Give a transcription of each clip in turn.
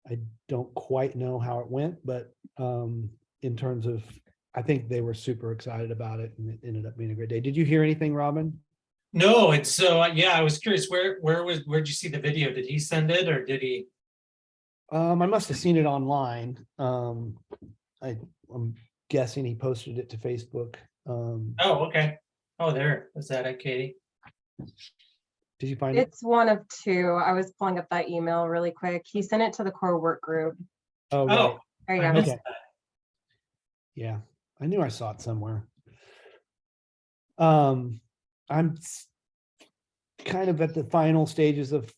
I don't quite know how it went, but in terms of, I think they were super excited about it, and it ended up being a great day. Did you hear anything, Robin? No, it's so yeah, I was curious where'd you see the video? Did he send it or did he? I must have seen it online. I'm guessing he posted it to Facebook. Oh, okay. Oh, there. Is that it, Katie? Did you find it? It's one of two. I was pulling up that email really quick. He sent it to the core work group. Oh, right. Oh, There you I go. missed Okay. that. Yeah, I knew I saw it somewhere. I'm kind of at the final stages of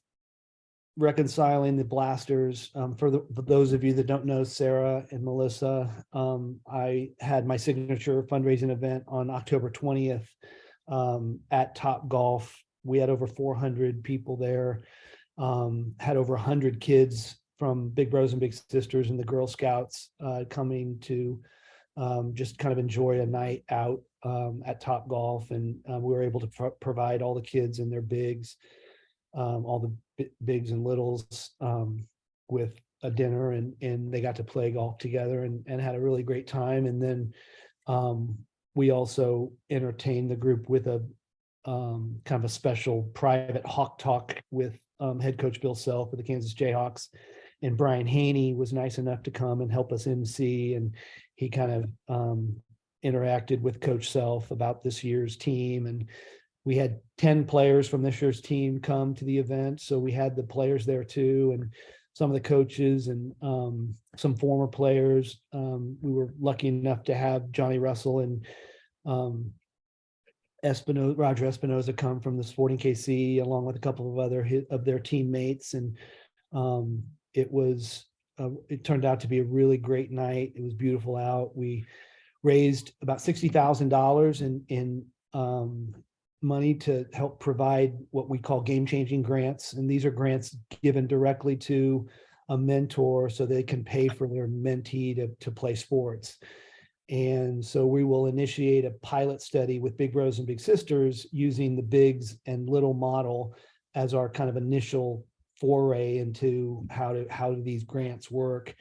reconciling the Blasters. For those of you that don't know Sarah and Melissa, I had my signature fundraising event on October 20th at Top Golf. We had over 400 people there, had over 100 kids from Big Bros and Big Sisters and the Girl Scouts coming to just kind of enjoy a night out at Top Golf. And we were able to provide all the kids and their bigs, all the bigs and littles with a dinner, and they got to play golf together and had a really great time. And then we also entertained the group with a kind of a special private hawk talk with head coach Bill Self of the Kansas Jayhawks. And Brian Haney was nice enough to come and help us MC, and he kind of interacted with Coach Self about this year's team. And we had 10 players from this year's team come to the event. So we had the players there too, and some of the coaches and some former players. We were lucky enough to have Johnny Russell and Roger Espinoza come from the Sporting KC, along with a couple of other of their teammates. And it turned out to be a really great night. It was beautiful out. We raised about $60,000 in money to help provide what we call game-changing grants. And these are grants given directly to a mentor so they can pay for their mentee to play sports. And so we will initiate a pilot study with Big Bros and Big Sisters using the bigs and little model as our kind of initial foray into how do these grants work.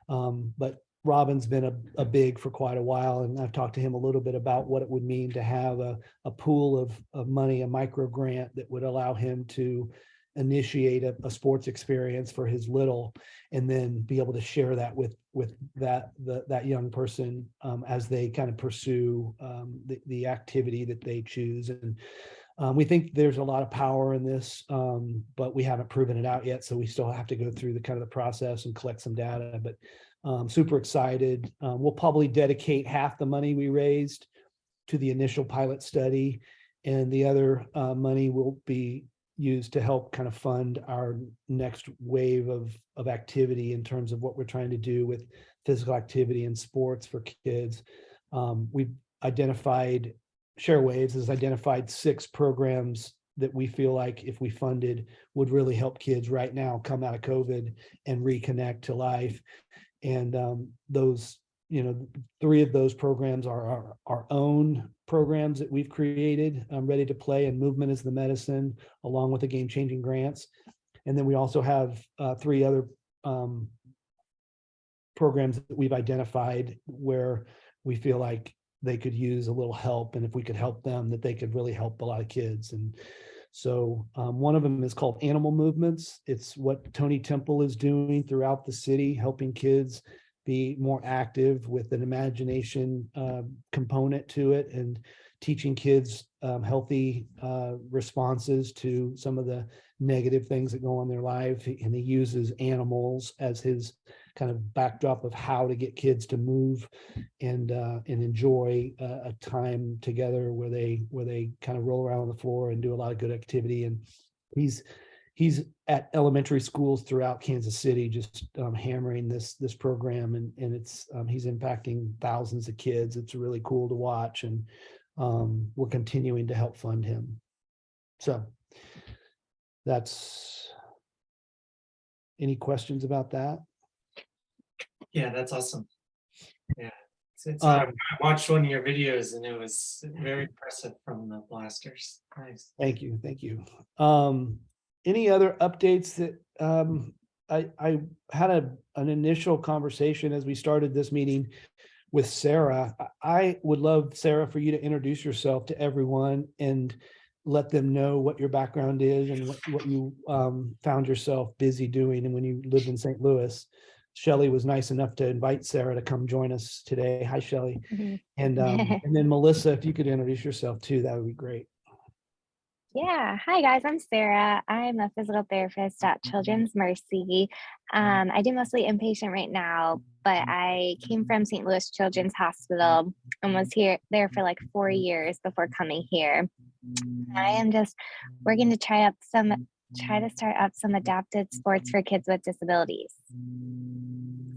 But Robin's been a big for quite a while, and I've talked to him a little bit about what it would mean to have a pool of money, a micro grant that would allow him to initiate a sports experience for his little, and then be able to share that with that young person as they kind of pursue the activity that they choose. And we think there's a lot of power in this, but we haven't proven it out yet, so we still have to go through the kind of the process and collect some data. But super excited. We'll probably dedicate half the money we raised to the initial pilot study, and the other money will be used to help kind of fund our next wave of activity in terms of what we're trying to do with physical activity and sports for kids. We've identified, ShareWaves has identified 6 programs that we feel like if we funded would really help kids right now come out of COVID and reconnect to life. And those, 3 of those programs are our own programs that we've created, Ready to Play and Movement is the Medicine, along with the Game Changing Grants. And then we also have 3 other programs that we've identified where we feel like they could use a little help, and if we could help them, that they could really help a lot of kids. And so one of them is called Animal Movements. It's what Tony Temple is doing throughout the city, helping kids be more active with an imagination component to it, and teaching kids healthy responses to some of the negative things that go on in their life. And he uses animals as his kind of backdrop of how to get kids to move and enjoy a time together where they kind of roll around on the floor and do a lot of good activity. And he's at elementary schools throughout Kansas City, just hammering this program, and it's he's impacting thousands of kids. It's really cool to watch, and we're continuing to help fund him. So that's, any questions about that? Yeah, that's awesome. Yeah. I watched one of your videos and it was very impressive from the Blasters. Nice. Thank you. Any other updates that I had an initial conversation as we started this meeting with Sarah. I would love, Sarah, for you to introduce yourself to everyone and let them know what your background is and what you found yourself busy doing and when you lived in St. Louis. Shelley was nice enough to invite Sarah to come join us today. Hi, Shelley. Mhm. And then Melissa, if you could introduce yourself too, that would be great. Yeah. Hi, guys. I'm Sarah. I'm a physical therapist at Children's Mercy. I do mostly inpatient right now, but I came from St. Louis Children's Hospital and was there for like 4 years before coming here. I am just working to try to start up some adapted sports for kids with disabilities.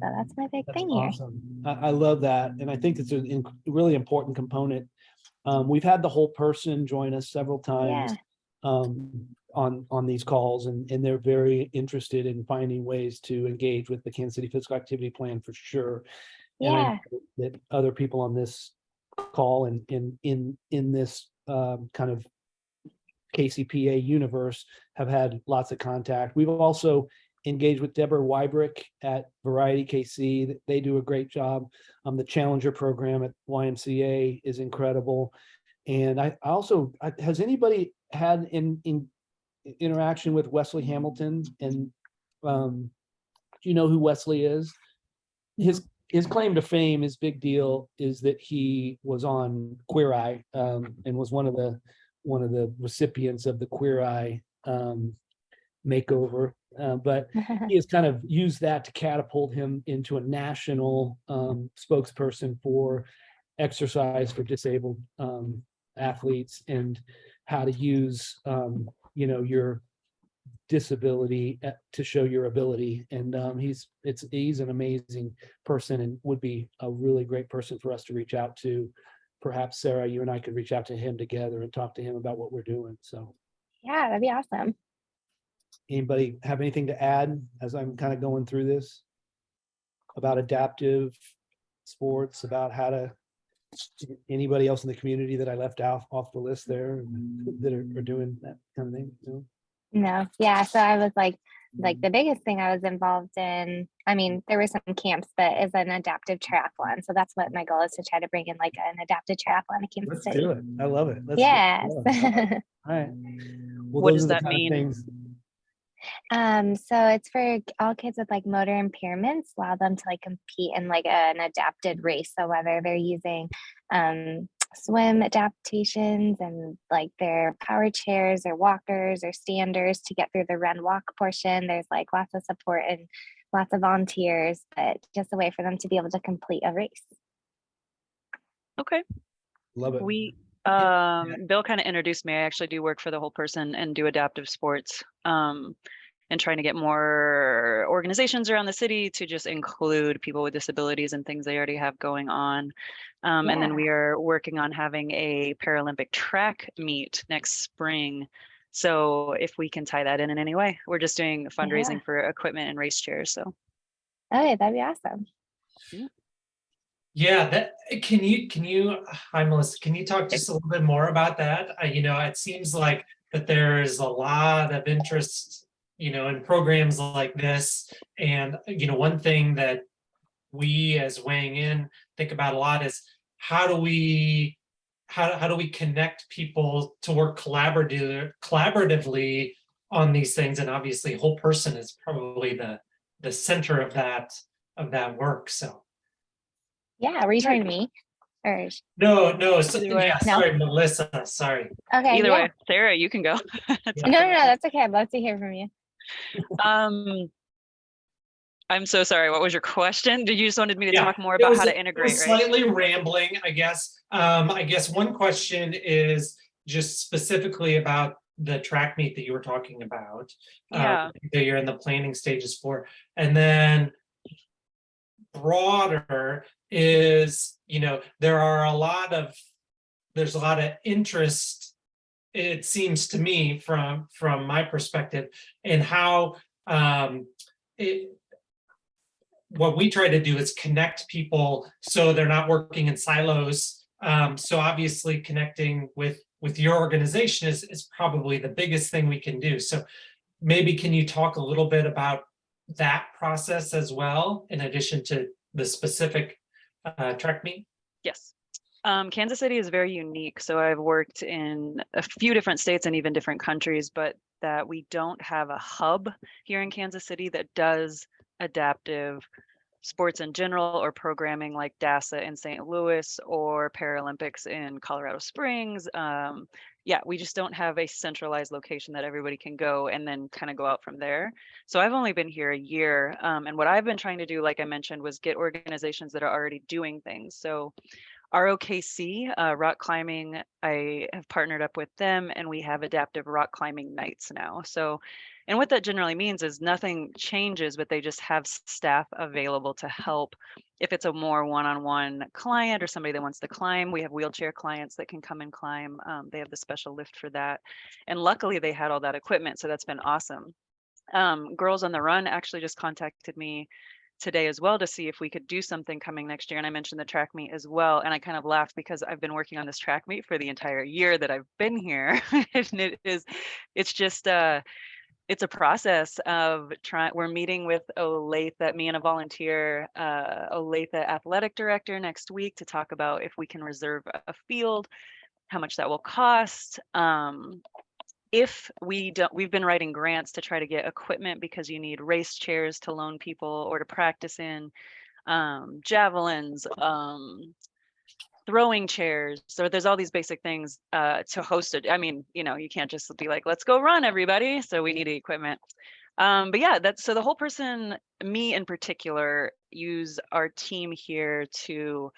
So that's my big That's thing here. awesome. I love that. And I think it's a really important component. We've had the whole person join us several times on these calls, and they're very interested in finding ways to engage with the Kansas City Physical Activity Plan for sure. And I Yeah. know that other people on this call and in this kind of KCPA universe have had lots of contact. We've also engaged with Deborah Wybrick at Variety KC. They do a great job. The Challenger program at YMCA is incredible. And I also, has anybody had in interaction with Wesley Hamilton? And do you know who Wesley is? His claim to fame, his big deal is that he was on Queer Eye and was one of the recipients of the Queer Eye makeover. But he has kind of used that to catapult him into a national spokesperson for exercise for disabled athletes and how to use your disability to show your ability. And he's an amazing person and would be a really great person for us to reach out to. Perhaps Sarah, you and I could reach out to him together and talk to him about what we're doing. So Yeah, that'd be awesome. anybody have anything to add as I'm kind of going through this about adaptive sports, about how to, anybody else in the community that I left off the list there that are doing that kind of thing? No, yeah. So I was like the biggest thing I was involved in, I mean, there were some camps, but is an adaptive triathlon. So that's what my goal is, to try to bring in like an adaptive triathlon to Kansas Let's City. do it. I love it. Yes. All right. Well, What those does are the that kind of mean? things. So it's for all kids with like motor impairments, allow them to like compete in like an adapted race. So whether they're using swim adaptations and like their power chairs or walkers or standers to get through the run walk portion, there's like lots of support and lots of volunteers, but just a way for them to be able to complete a race. Okay. Love it. Bill kind of introduced me. I actually do work for the whole person and do adaptive sports, and trying to get more organizations around the city to just include people with disabilities and things they already have going on. And then we are working on having a Paralympic track meet next spring. So if we can tie that in any way, we're just doing fundraising for equipment and race chairs. So. Okay, that'd be awesome. Yeah, that can you, hi Melissa, can you talk just a little bit more about that? It seems like that there's a lot of interest, in programs like this. And, one thing that we as weighing in think about a lot is how do we connect people to work collaboratively on these things? And obviously whole person is probably the center of that work. So. Yeah, were you talking to me? Or no. Sorry, Melissa. Sorry. Okay. Either way, Sarah, you can go. No, that's okay. I'd love to hear from you. I'm so sorry. What was your question? Did you just wanted me to talk more about how to integrate? It was slightly rambling, I guess. I guess one question is just specifically about the track meet that you were talking about. That you're in the planning stages for, and then broader is, there's a lot of interest, it seems to me from my perspective, in how what we try to do is connect people so they're not working in silos. So obviously connecting with your organization is probably the biggest thing we can do. So maybe can you talk a little bit about that process as well, in addition to the specific track meet? Yes. Kansas City is very unique. So I've worked in a few different states and even different countries, but that we don't have a hub here in Kansas City that does adaptive sports in general or programming like DASA in St. Louis or Paralympics in Colorado Springs. Yeah, we just don't have a centralized location that everybody can go and then kind of go out from there. So I've only been here a year. And what I've been trying to do, like I mentioned, was get organizations that are already doing things. So ROKC, rock climbing, I have partnered up with them and we have adaptive rock climbing nights now. So, and what that generally means is nothing changes, but they just have staff available to help. If it's a more one-on-one client or somebody that wants to climb, we have wheelchair clients that can come and climb. They have the special lift for that. And luckily they had all that equipment, so that's been awesome. Girls on the Run actually just contacted me today as well to see if we could do something coming next year. And I mentioned the track meet as well. And I kind of laughed because I've been working on this track meet for the entire year that I've been here. And it's just, it's a process of trying. We're meeting with Olathe, me and a volunteer, Olathe athletic director next week to talk about if we can reserve a field, how much that will cost. If we don't, we've been writing grants to try to get equipment because you need race chairs to loan people or to practice in, javelins, throwing chairs. So there's all these basic things to host it. I mean, you know, you can't just be like, let's go run everybody. So we need equipment. But yeah, that's so the whole person, me in particular, use our team here to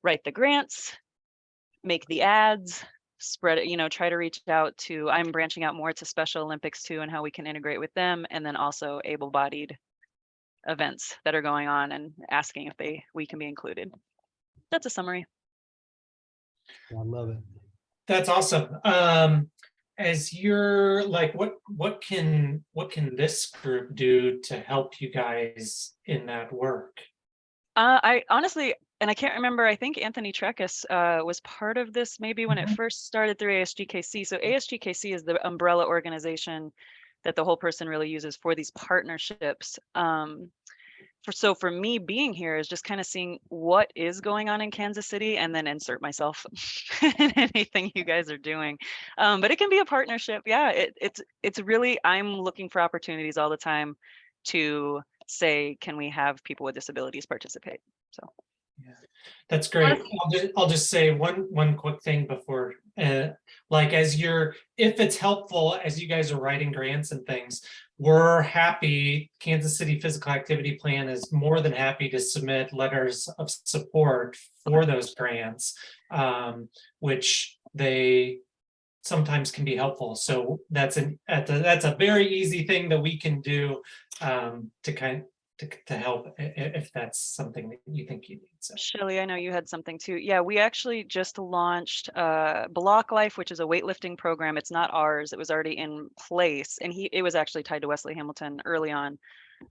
write the grants, make the ads, spread it, you know, try to reach out to, I'm branching out more to Special Olympics too and how we can integrate with them, and then also able-bodied events that are going on and asking if we can be included. That's a summary. I love it. That's awesome. As you're like, what can this group do to help you guys in that work? I honestly, and I can't remember, I think Anthony Trekis was part of this maybe when it first started through ASGKC. So ASGKC is the umbrella organization that the whole person really uses for these partnerships. So for me being here is just kind of seeing what is going on in Kansas City and then insert myself in anything you guys are doing. But it can be a partnership. Yeah, it's really, I'm looking for opportunities all the time to say, can we have people with disabilities participate? So yeah, that's great. I'll just say one quick thing before, like if it's helpful as you guys are writing grants and things, we're happy. Kansas City Physical Activity Plan is more than happy to submit letters of support for those grants, which they sometimes can be helpful. So that's a very easy thing that we can do to help if that's something that you think you need. So Shelly, I know you had something too. Yeah, we actually just launched Block Life, which is a weightlifting program. It's not ours. It was already in place, and it was actually tied to Wesley Hamilton early on.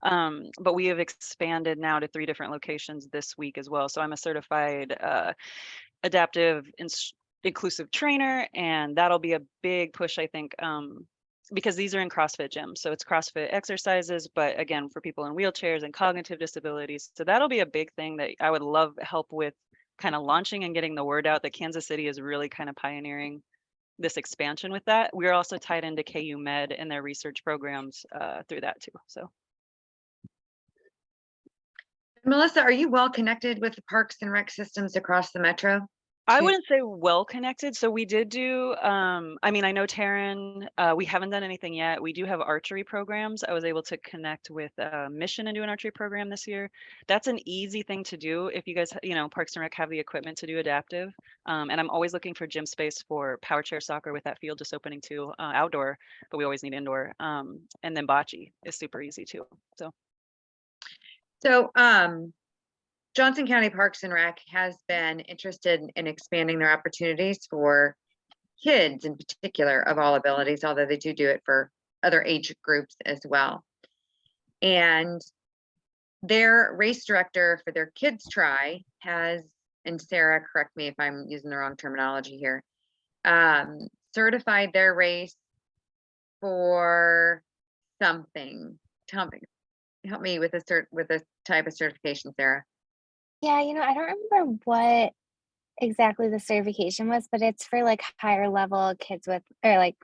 But we have expanded now to 3 different locations this week as well. So I'm a certified adaptive inclusive trainer, and that'll be a big push, I think, because these are in CrossFit gyms. So it's CrossFit exercises, but again, for people in wheelchairs and cognitive disabilities. So that'll be a big thing that I would love help with kind of launching and getting the word out that Kansas City is really kind of pioneering this expansion with that. We're also tied into KU Med and their research programs through that too. So. Melissa, are you well connected with the parks and rec systems across the metro? I wouldn't say well connected. So we did do, I mean, I know Taryn, we haven't done anything yet. We do have archery programs. I was able to connect with Mission and do an archery program this year. That's an easy thing to do if you guys, you know, Parks and Rec have the equipment to do adaptive. And I'm always looking for gym space for power chair soccer with that field just opening to outdoor, but we always need indoor. And then bocce is super easy too. So Johnson County Parks and Rec has been interested in expanding their opportunities for kids in particular of all abilities, although they do it for other age groups as well. And their race director for their kids try has, and Sarah, correct me if I'm using the wrong terminology here, certified their race for something. Tell me. help me with a type of certification, Sarah. Yeah, I don't remember what exactly the certification was, but it's for like higher level kids with, or like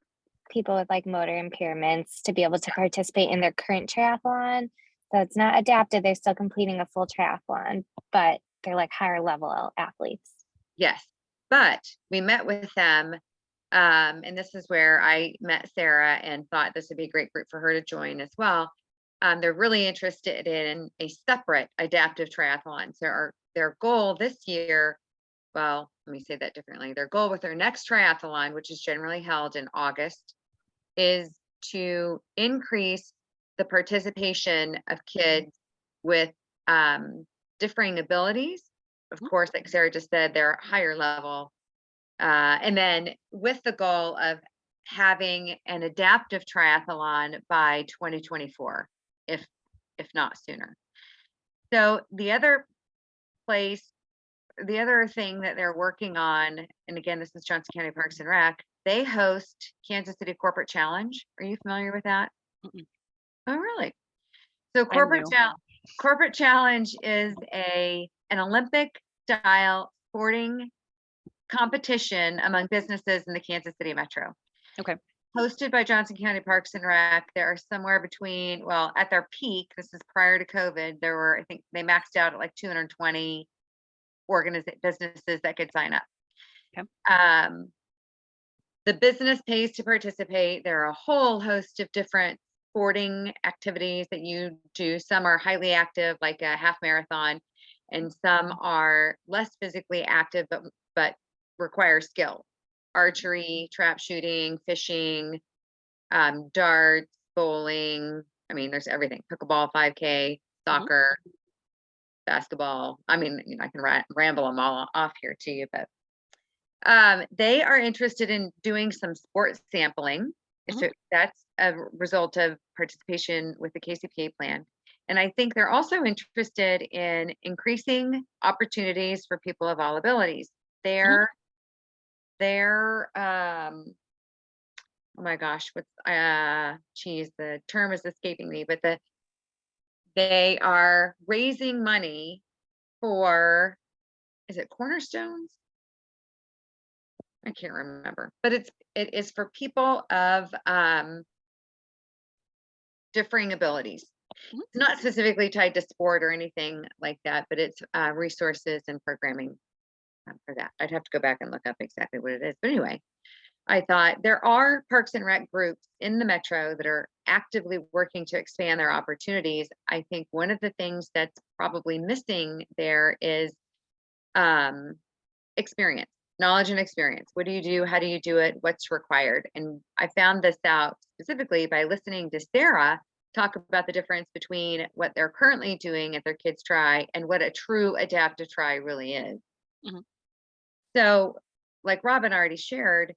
people with like motor impairments to be able to participate in their current triathlon. So it's not adapted, they're still completing a full triathlon, but they're like higher level athletes. Yes, but we met with them. And this is where I met Sarah and thought this would be a great group for her to join as well. They're really interested in a separate adaptive triathlon. So their goal this year, well, let me say that differently. Their goal with their next triathlon, which is generally held in August, is to increase the participation of kids with differing abilities. Of course, like Sarah just said, they're higher level. And then with the goal of having an adaptive triathlon by 2024, if not sooner. So the other thing that they're working on, and again, this is Johnson County Parks and Rec, they host Kansas City Corporate Challenge. Are you familiar with that? Mm-mm. Oh, really? So I'm new. Corporate Challenge is an Olympic style sporting competition among businesses in the Kansas City metro. Okay. Hosted by Johnson County Parks and Rec. There are somewhere between, well, at their peak, this is prior to COVID, there were, I think they maxed out at like 220 businesses that could sign up. Okay. The business pays to participate. There are a whole host of different sporting activities that you do. Some are highly active, like a half marathon, and some are less physically active, but require skill. Archery, trap shooting, fishing, darts, bowling. I mean, there's everything. Pickleball, 5K, soccer, basketball. I mean, I can ramble them all off here to you, but they are interested in doing some sports sampling. So that's a result of participation with the KCPA plan. And I think they're also interested in increasing opportunities for people of all abilities. They're oh my gosh, the term is escaping me, but they are raising money for, is it Cornerstones? I can't remember, but it is for people of differing abilities. It's not specifically tied to sport or anything like that, but it's resources and programming for that. I'd have to go back and look up exactly what it is. But anyway, I thought there are Parks and Rec groups in the metro that are actively working to expand their opportunities. I think one of the things that's probably missing there is experience. Knowledge and experience. What do you do? How do you do it? What's required? And I found this out specifically by listening to Sarah talk about the difference between what they're currently doing at their Kids Tri and what a true adaptive tri really is. So, like Robin already shared,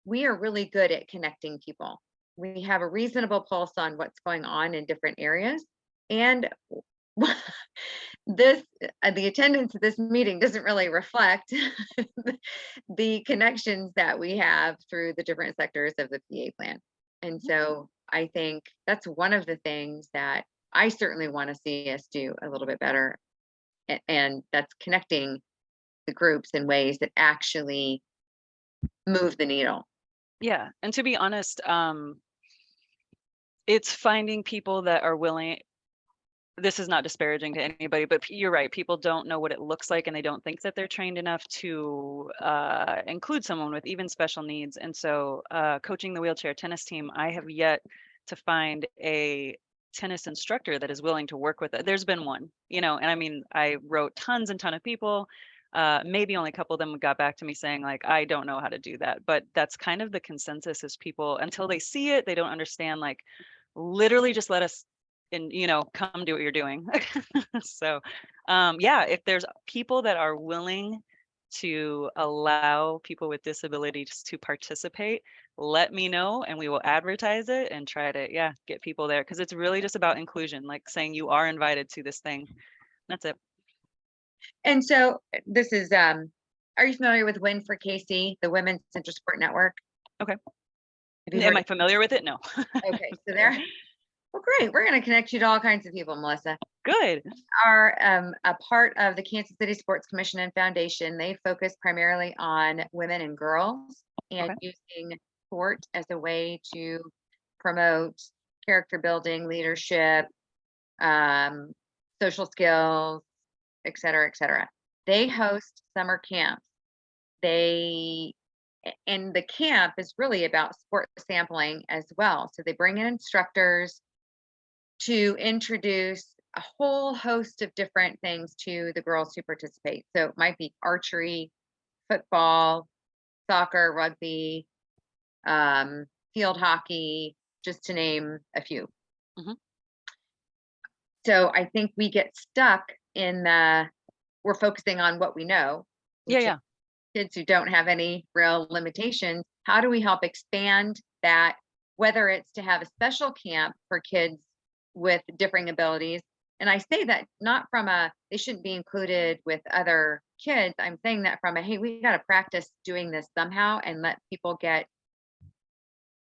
we are really good at connecting people. We have a reasonable pulse on what's going on in different areas. And the attendance at this meeting doesn't really reflect the connections that we have through the different sectors of the PA plan. And so I think that's one of the things that I certainly want to see us do a little bit better. And that's connecting the groups in ways that actually move the needle. Yeah. And to be honest, it's finding people that are willing. This is not disparaging to anybody, but you're right. People don't know what it looks like and they don't think that they're trained enough to include someone with even special needs. And so coaching the wheelchair tennis team, I have yet to find a tennis instructor that is willing to work with it. There's been one, and I mean, I wrote tons and ton of people. Maybe only a couple of them got back to me saying like, I don't know how to do that. But that's kind of the consensus is people, until they see it, they don't understand, like literally just let us and come do what you're doing. So yeah, if there's people that are willing to allow people with disabilities to participate, let me know and we will advertise it and try to get people there, because it's really just about inclusion, like saying you are invited to this thing. That's it. And so this is are you familiar with Win for KC, the Women's Center Sport Network? Okay. Have you Am heard I familiar with it? No. Okay, so Well, great. We're going to connect you to all kinds of people, Melissa. Good. Are a part of the Kansas City Sports Commission and Foundation. They focus primarily on women and girls and using sport as a way to promote character building, leadership, social skills, et cetera, et cetera. They host summer camps. And the camp is really about sport sampling as well. So they bring in instructors to introduce a whole host of different things to the girls who participate. So it might be archery, football, soccer, rugby, field hockey, just to name a few. Mhm. So I think we get stuck in we're focusing on what we know. Yeah, which is yeah. Kids who don't have any real limitations. How do we help expand that, whether it's to have a special camp for kids with differing abilities? And I say that not from they shouldn't be included with other kids. I'm saying that from hey, we got to practice doing this somehow and let people get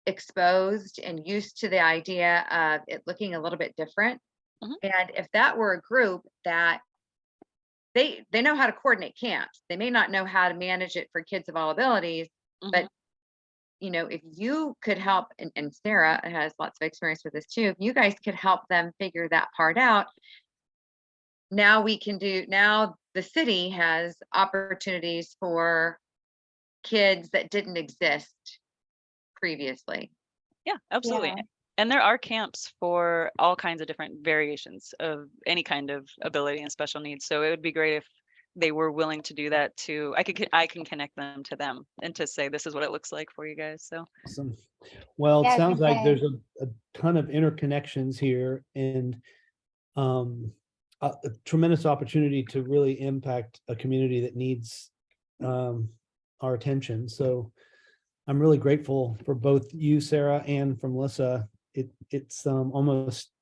exposed and used to the idea of it looking a little bit different. Mhm. And if that were a group that they know how to coordinate camps, they may not know how to manage it for kids of all abilities, but if you could help, and Sarah has lots of experience with this too, if you guys could help them figure that part out, now the city has opportunities for kids that didn't exist previously. Yeah, absolutely. Yeah. And there are camps for all kinds of different variations of any kind of ability and special needs. So it would be great if they were willing to do that too. I can connect them to them and to say this is what it looks like for you guys. So Awesome. Well, it Yeah, I was sounds gonna like say- there's a ton of interconnections here and a tremendous opportunity to really impact a community that needs our attention. So I'm really grateful for both you, Sarah, and for Melissa. It's almost,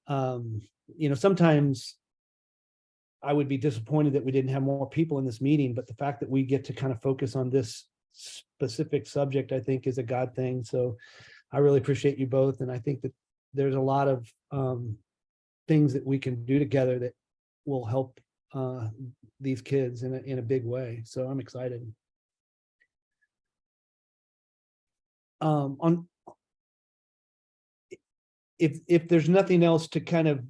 sometimes I would be disappointed that we didn't have more people in this meeting, but the fact that we get to kind of focus on this specific subject, I think is a God thing. So I really appreciate you both. And I think that there's a lot of things that we can do together that will help these kids in a big way. So I'm excited. If there's nothing else to kind of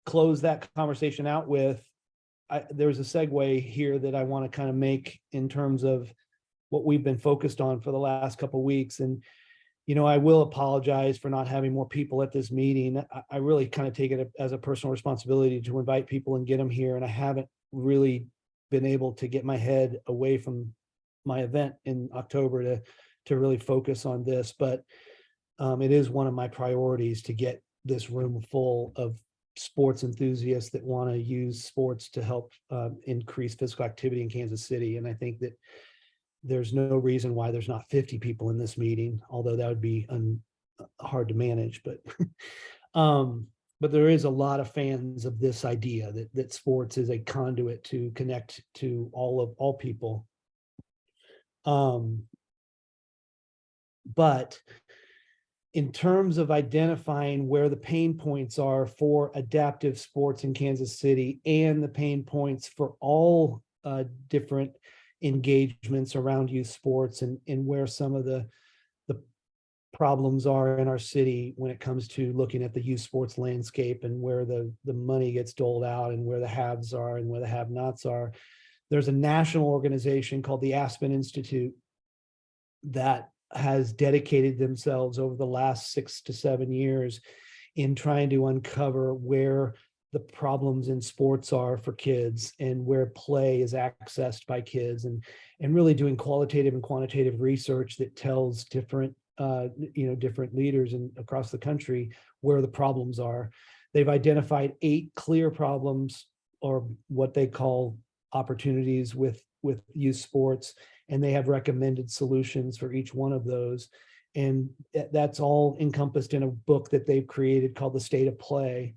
close that conversation out with, there's a segue here that I want to kind of make in terms of what we've been focused on for the last couple of weeks. And, I will apologize for not having more people at this meeting. I really kind of take it as a personal responsibility to invite people and get them here. And I haven't really been able to get my head away from my event in October to really focus on this. But it is one of my priorities to get this room full of sports enthusiasts that want to use sports to help increase physical activity in Kansas City. And I think that there's no reason why there's not 50 people in this meeting, although that would be hard to manage. But there is a lot of fans of this idea that sports is a conduit to connect to all people. But in terms of identifying where the pain points are for adaptive sports in Kansas City and the pain points for all different engagements around youth sports and where some of the problems are in our city when it comes to looking at the youth sports landscape and where the money gets doled out and where the haves are and where the have-nots are. There's a national organization called the Aspen Institute that has dedicated themselves over the last 6 to 7 years in trying to uncover where the problems in sports are for kids and where play is accessed by kids and really doing qualitative and quantitative research that tells different different leaders across the country where the problems are. They've identified 8 clear problems or what they call opportunities with youth sports, and they have recommended solutions for each one of those. And that's all encompassed in a book that they've created called The State of Play.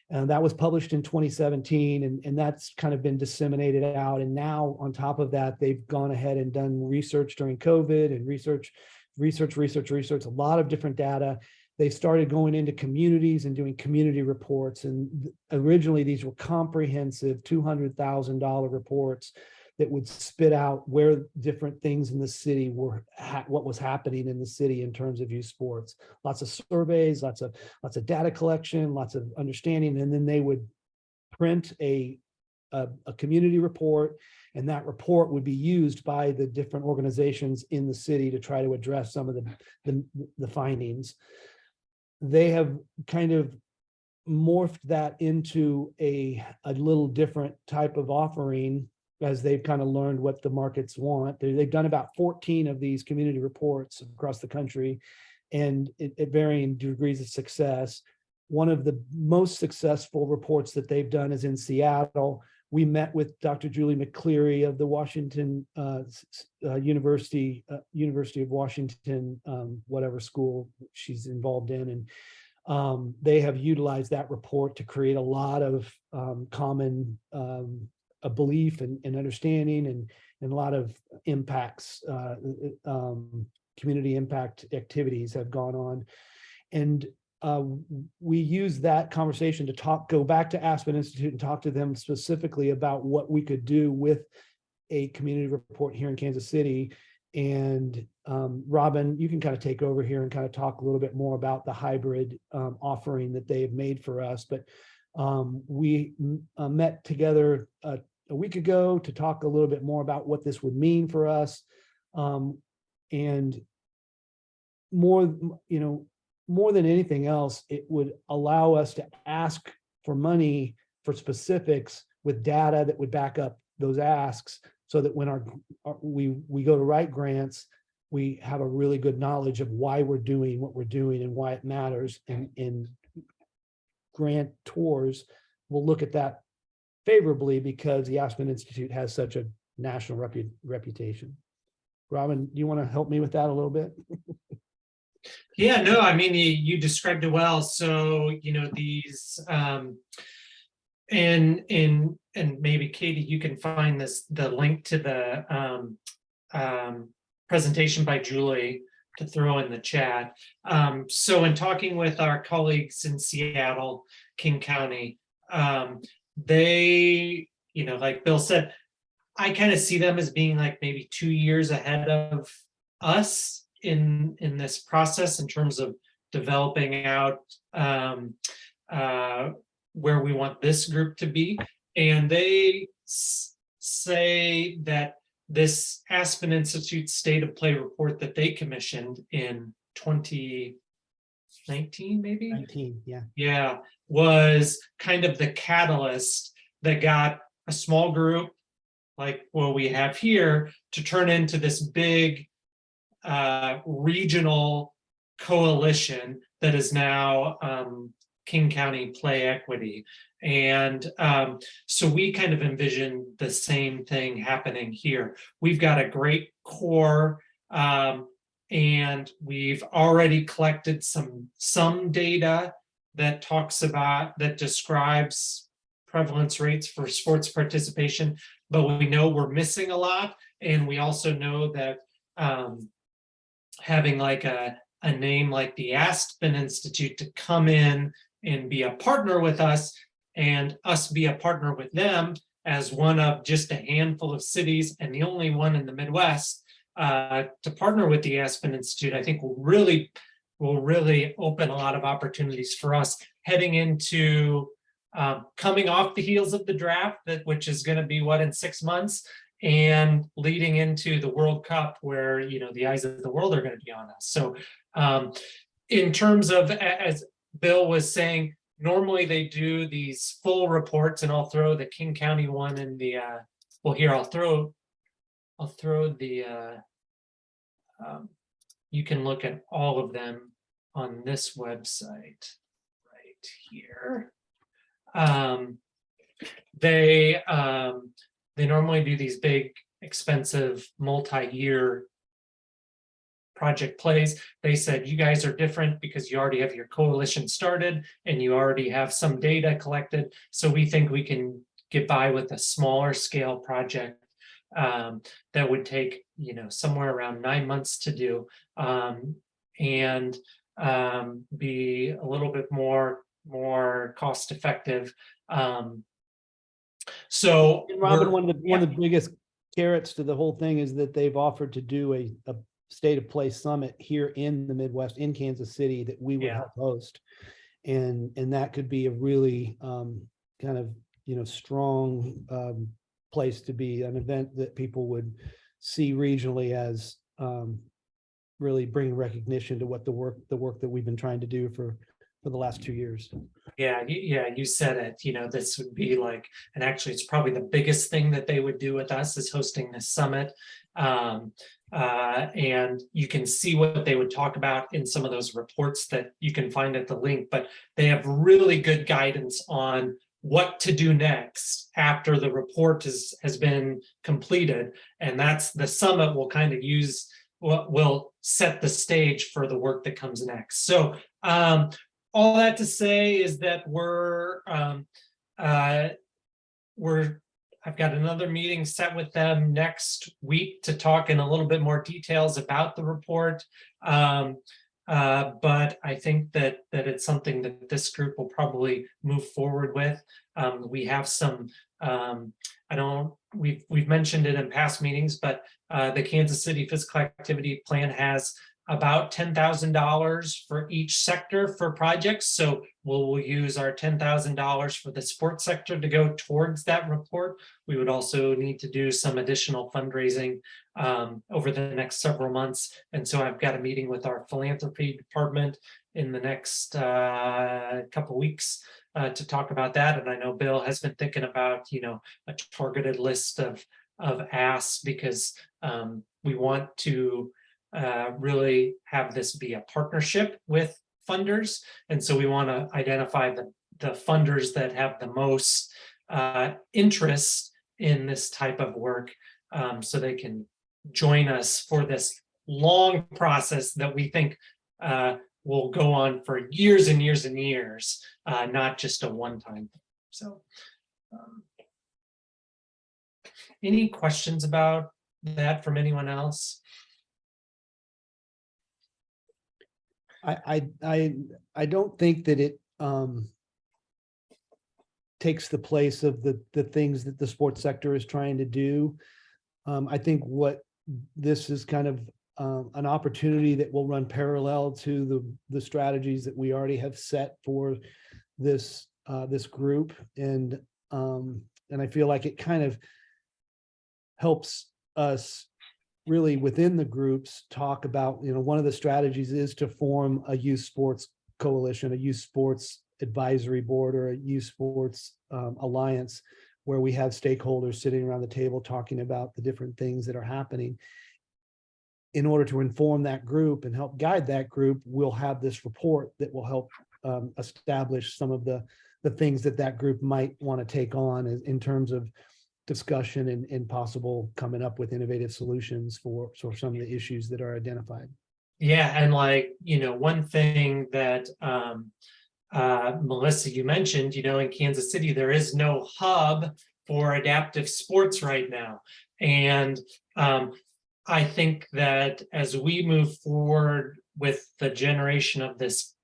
And that was published in 2017, and that's kind of been disseminated out. And now on top of that, they've gone ahead and done research during COVID and research, a lot of different data they started going into communities and doing community reports. And originally these were comprehensive $200,000 reports that would spit out where different things in the city were, what was happening in the city in terms of youth sports. Lots of surveys, lots of data collection, lots of understanding, and then they would print a community report, and that report would be used by the different organizations in the city to try to address some of the findings. They have kind of morphed that into a little different type of offering as they've kind of learned what the markets want. They've done about 14 of these community reports across the country, and at varying degrees of success. One of the most successful reports that they've done is in Seattle. We met with Dr. Julie McCleary of the Washington University of Washington, whatever school she's involved in. And they have utilized that report to create a lot of common a belief and understanding and a lot of impacts, community impact activities have gone on. And we use that conversation to go back to Aspen Institute and talk to them specifically about what we could do with a community report here in Kansas City. And Robin, you can kind of take over here and kind of talk a little bit more about the hybrid offering that they have made for us. But we met together a week ago to talk a little bit more about what this would mean for us, and more than anything else, it would allow us to ask for money for specifics with data that would back up those asks, so that when we go to write grants, we have a really good knowledge of why we're doing what we're doing and why it matters. And grant tours will look at that favorably because the Aspen Institute has such a national reputation. Robin, do you want to help me with that a little bit? Yeah, no, I mean, you described it well. So, these, and maybe Katie, you can find the link to the presentation by Julie to throw in the chat. So in talking with our colleagues in Seattle, King County, they, like Bill said, I kind of see them as being like maybe 2 years ahead of us in this process in terms of developing out where we want this group to be. And they say that this Aspen Institute State of Play report that they commissioned in 2019, maybe? 19, yeah. Yeah, was kind of the catalyst that got a small group like what we have here to turn into this big regional coalition that is now King County Play Equity. And so we kind of envision the same thing happening here. We've got a great core, and we've already collected some data that describes prevalence rates for sports participation, but we know we're missing a lot. And we also know that having like a name like the Aspen Institute to come in and be a partner with us, and us be a partner with them as one of just a handful of cities and the only one in the Midwest to partner with the Aspen Institute, I think will really open a lot of opportunities for us heading into coming off the heels of the draft, which is going to be in 6 months, and leading into the World Cup, where the eyes of the world are going to be on us. So in terms of, as Bill was saying, normally they do these full reports, and I'll throw the King County one in the here I'll throw the you can look at all of them on this website right here. They normally do these big, expensive, multi-year project plays. They said, you guys are different because you already have your coalition started and you already have some data collected. So we think we can get by with a smaller scale project that would take, somewhere around 9 months to do. And be a little bit more cost effective. So And Robin, we're- one of the biggest carrots to the whole thing is that they've offered to do a state of play summit here in the Midwest, in Kansas City, that we would Yeah. help host. And that could be a really kind of, strong place to be, an event that people would see regionally as really bringing recognition to what the work that we've been trying to do for the last 2 years. Yeah, you said it, this would be like, and actually it's probably the biggest thing that they would do with us is hosting this summit. And you can see what they would talk about in some of those reports that you can find at the link, but they have really good guidance on what to do next after the report has been completed. And that's the summit will kind of use what will set the stage for the work that comes next. So all that to say is that I've got another meeting set with them next week to talk in a little bit more details about the report. But I think that it's something that this group will probably move forward with. We have some, we've mentioned it in past meetings, but the Kansas City Physical Activity Plan has about $10,000 for each sector for projects. So we'll use our $10,000 for the sports sector to go towards that report. We would also need to do some additional fundraising over the next several months. And so I've got a meeting with our philanthropy department in the next couple weeks to talk about that. And I know Bill has been thinking about, a targeted list of asks, because we want to really have this be a partnership with funders. And so we want to identify the funders that have the most interest in this type of work, so they can join us for this long process that we think will go on for years and years and years, not just a one-time thing. So any questions about that from anyone else? I don't think that it takes the place of the things that the sports sector is trying to do. I think what this is kind of an opportunity that will run parallel to the strategies that we already have set for this group, and I feel like it kind of helps us really within the groups talk about, one of the strategies is to form a youth sports coalition, a youth sports advisory board, or a youth sports alliance, where we have stakeholders sitting around the table talking about the different things that are happening. In order to inform that group and help guide that group, we'll have this report that will help establish some of the things that group might want to take on in terms of discussion and possible coming up with innovative solutions for some of the issues that are identified. Yeah, and one thing that Melissa, you mentioned, in Kansas City, there is no hub for adaptive sports right now. And I think that as we move forward with the generation of this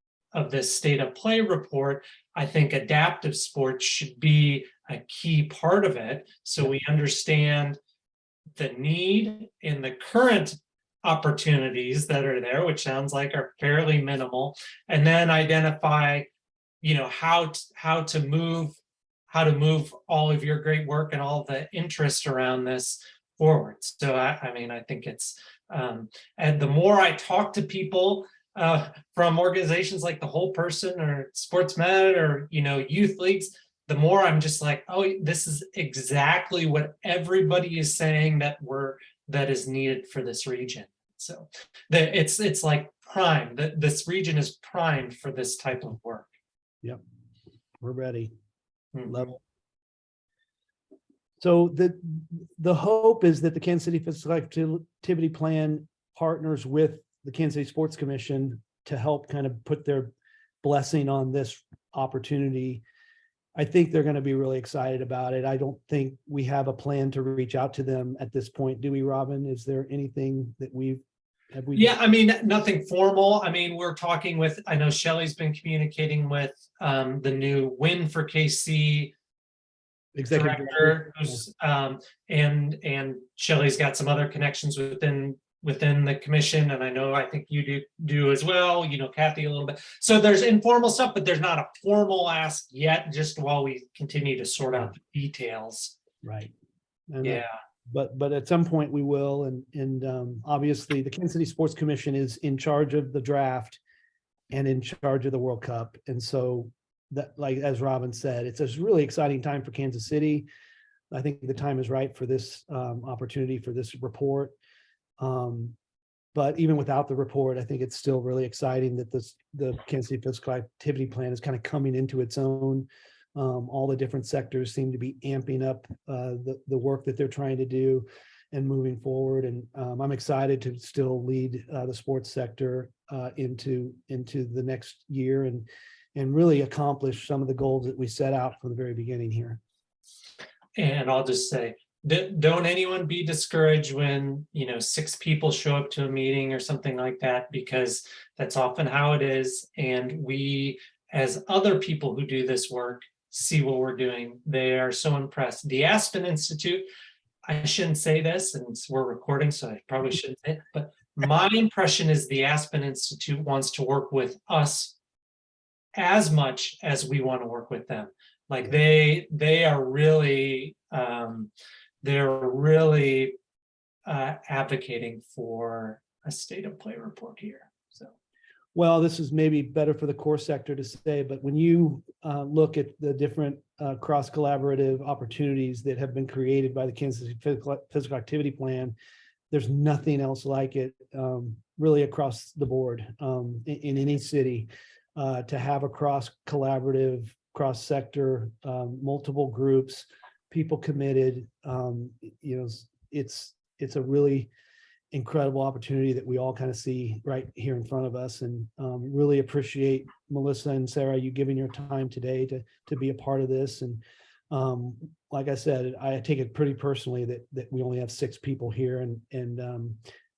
state of play report, I think adaptive sports should be a key part of it. So we understand the need in the current opportunities that are there, which sounds like are fairly minimal, and then identify, how to move all of your great work and all the interest around this forward. So I think it's and the more I talk to people from organizations like the Whole Person or SportsMed or youth leagues, the more I'm just like, oh, this is exactly what everybody is saying that is needed for this region. So it's like prime. This region is primed for this type of work. Yep, we're ready. Mhm. Level. So the hope is that the Kansas City Physical Activity Plan partners with the Kansas City Sports Commission to help kind of put their blessing on this opportunity. I think they're going to be really excited about it. I don't think we have a plan to reach out to them at this point, do we, Robin? Is there anything that we've Have we? Yeah, I mean, nothing formal. I mean, we're talking with, I know Shelley's been communicating with the new Win for KC Executive director, who's and Shelley's got some other connections within the commission, and I think you do as well, you know, Kathy a little bit. So there's informal stuff, but there's not a formal ask yet, just while we continue to sort out the details. Right. And, Yeah. But at some point we will, and obviously the Kansas City Sports Commission is in charge of the draft and in charge of the World Cup. And so that, like, as Robin said, it's a really exciting time for Kansas City. I think the time is right for this opportunity for this report. But even without the report, I think it's still really exciting that the Kansas City Physical Activity Plan is kind of coming into its own. All the different sectors seem to be amping up the work that they're trying to do and moving forward. And I'm excited to still lead the sports sector into the next year and really accomplish some of the goals that we set out from the very beginning here. And I'll just say, don't anyone be discouraged when, you know, 6 people show up to a meeting or something like that, because that's often how it is. And we, as other people who do this work, see what we're doing, they are so impressed. The Aspen Institute, I shouldn't say this, and we're recording, so I probably shouldn't say it, but my impression is the Aspen Institute wants to work with us as much as we want to work with them. Like they are really advocating for a state of play report here. So, Well, this is maybe better for the core sector to say, but when you look at the different cross-collaborative opportunities that have been created by the Kansas City Physical Activity Plan, there's nothing else like it really across the board in any city to have a cross-collaborative, cross-sector, multiple groups, people committed. You know, it's a really incredible opportunity that we all kind of see right here in front of us, and really appreciate Melissa and Sarah, you giving your time today to be a part of this. And like I said, I take it pretty personally that we only have 6 people here, and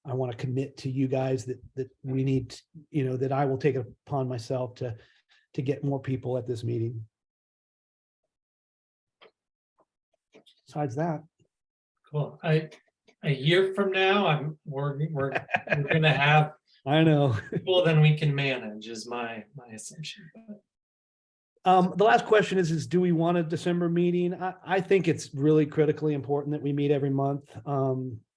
I want to commit to you guys that we need, you know, that I will take it upon myself to get more people at this meeting. Besides that, cool. A year from now, we're gonna have I know. more than we can manage, is my assumption. The last question is do we want a December meeting? I think it's really critically important that we meet every month.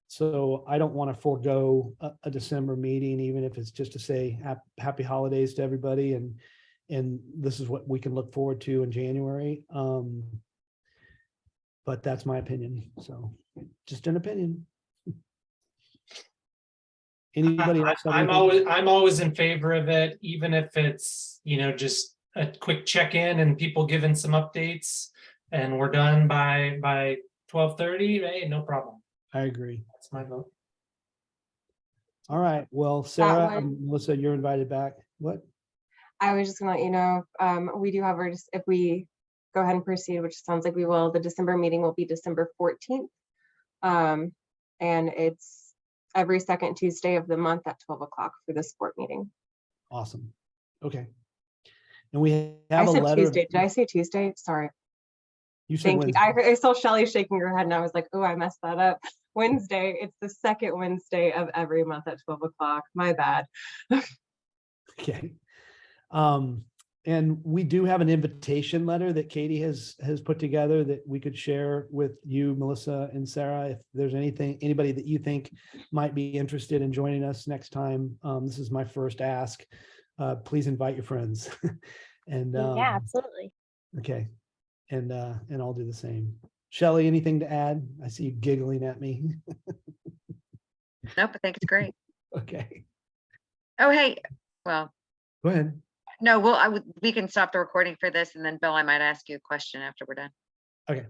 So I don't want to forego a December meeting, even if it's just to say happy holidays to everybody. And this is what we can look forward to in January. But that's my opinion. So just an opinion. Anybody else? have I'm anything? always in favor of it, even if it's, you know, just a quick check-in and people giving some updates, and we're done by 12:30. Hey, no problem. I agree. That's my vote. All right. Well, Sarah one- and Melissa, you're invited back. What? I was just gonna let you know, we do have our, if we go ahead and proceed, which sounds like we will, the December meeting will be December 14th. And it's every second Tuesday of the month at 12 o'clock for the sport meeting. Awesome. Okay. And we I have a said letter. Tuesday. Did I say Tuesday? Sorry. You said Thank you. Wednesday. I saw Shelly shaking her head and I was like, oh, I messed that up. Wednesday. It's the second Wednesday of every month at 12 o'clock. My bad. Okay. And we do have an invitation letter that Katie has put together that we could share with you, Melissa and Sarah. If there's anybody that you think might be interested in joining us next time, this is my first ask. Please invite your friends. And Yeah, absolutely. okay. And I'll do the same. Shelley, anything to add? I see you giggling at me. Nope, I think it's great. Okay, Oh, hey, well, go ahead. no, we can stop the recording for this, and then Bill, I might ask you a question after we're done. Okay.